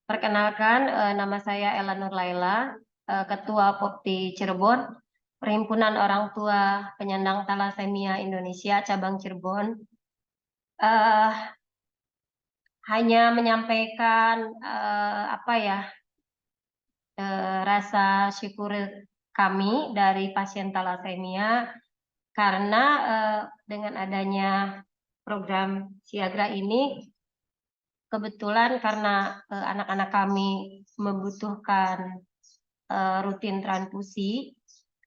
Perkenalkan, nama saya Ella Nurlaila, Ketua POPTI Cirebon, Perhimpunan Orang Tua Penyandang Talasemia Indonesia cabang Cirebon. Eh, Hanya menyampaikan rasa syukur kami dari pasien talasemia karena dengan adanya program Siagra ini kebetulan karena anak-anak kami membutuhkan rutin transfusi,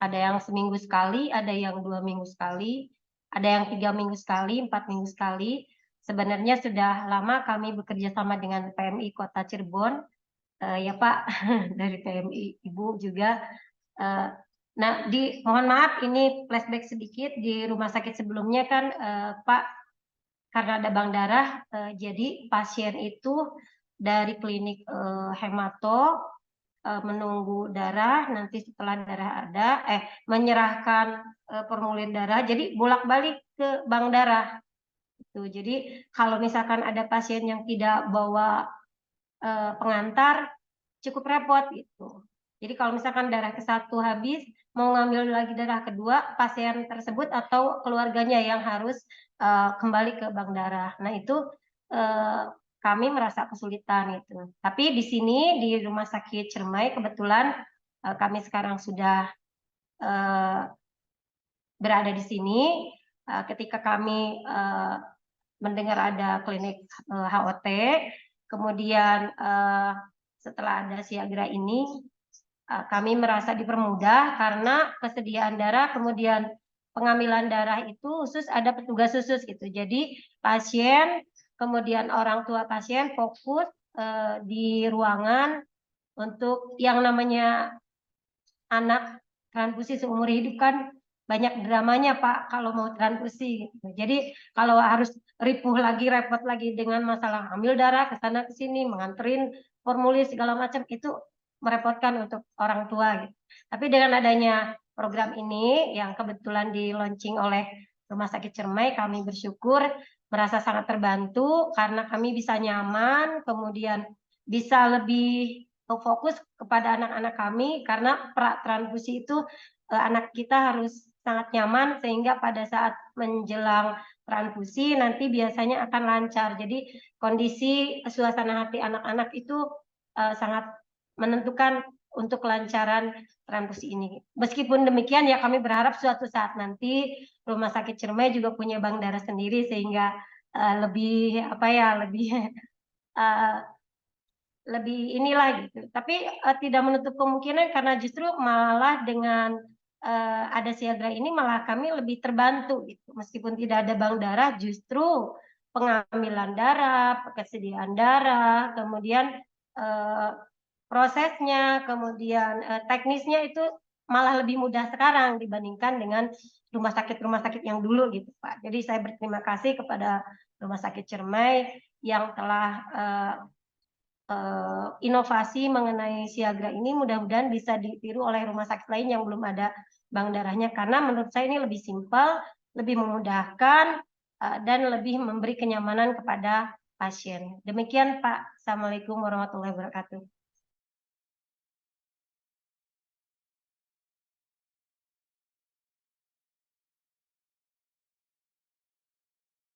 ada yang seminggu sekali, ada yang 2 minggu sekali, ada yang 3 minggu sekali, 4 minggu sekali. Sebenarnya sudah lama kami bekerja sama dengan PMI Kota Cirebon, ya Pak, dari PMI Ibu juga. Nah, mohon maaf ini flashback sedikit di rumah sakit sebelumnya kan Pak, karena ada bank darah, jadi pasien itu dari klinik hemato menunggu darah, nanti setelah darah ada, menyerahkan formulir darah, jadi bolak-balik ke bank darah. Gitu. Jadi kalau misalkan ada pasien yang tidak bawa pengantar, cukup repot gitu. Jadi kalau misalkan darah ke-1 habis, mau ngambil lagi darah kedua, pasien tersebut atau keluarganya yang harus kembali ke bank darah. Nah itu kami merasa kesulitan itu. Tapi di sini di Rumah Sakit Ciremai kebetulan kami sekarang sudah berada di sini. Ketika kami mendengar ada klinik HOT, kemudian setelah ada Siagra ini, kami merasa dipermudah karena kesediaan darah, kemudian pengambilan darah itu khusus ada petugas khusus gitu. Jadi pasien, kemudian orang tua pasien fokus di ruangan untuk yang namanya anak transfusi seumur hidup kan banyak dramanya Pak kalau mau transfusi gitu. Jadi kalau harus ripuh lagi, repot lagi dengan masalah ambil darah ke sana ke sini, menganterin formulir segala macam itu merepotkan untuk orang tua gitu. Tapi dengan adanya program ini yang kebetulan di launching oleh Rumah Sakit Ciremai, kami bersyukur merasa sangat terbantu karena kami bisa nyaman, kemudian bisa lebih fokus kepada anak-anak kami karena pra transfusi itu anak kita harus sangat nyaman sehingga pada saat menjelang transfusi nanti biasanya akan lancar. Jadi kondisi suasana hati anak-anak itu sangat menentukan untuk kelancaran transfusi ini. Meskipun demikian ya kami berharap suatu saat nanti Rumah Sakit Ciremai juga punya bank darah sendiri sehingga lebih uh, lebih inilah gitu. Tapi tidak menutup kemungkinan karena justru malah dengan ada Siagra ini malah kami lebih terbantu gitu. Meskipun tidak ada bank darah, justru pengambilan darah, kesediaan darah, kemudian uh, prosesnya, kemudian teknisnya itu malah lebih mudah sekarang dibandingkan dengan rumah sakit yang dulu gitu Pak. Jadi saya berterima kasih kepada Rumah Sakit Ciremai yang telah inovasi mengenai Siagra ini mudah-mudahan bisa ditiru oleh rumah sakit lain yang belum ada bank darahnya karena menurut saya ini lebih simpel, lebih memudahkan dan lebih memberi kenyamanan kepada pasien. Demikian Pak. Assalamualaikum warahmatullahi wabarakatuh.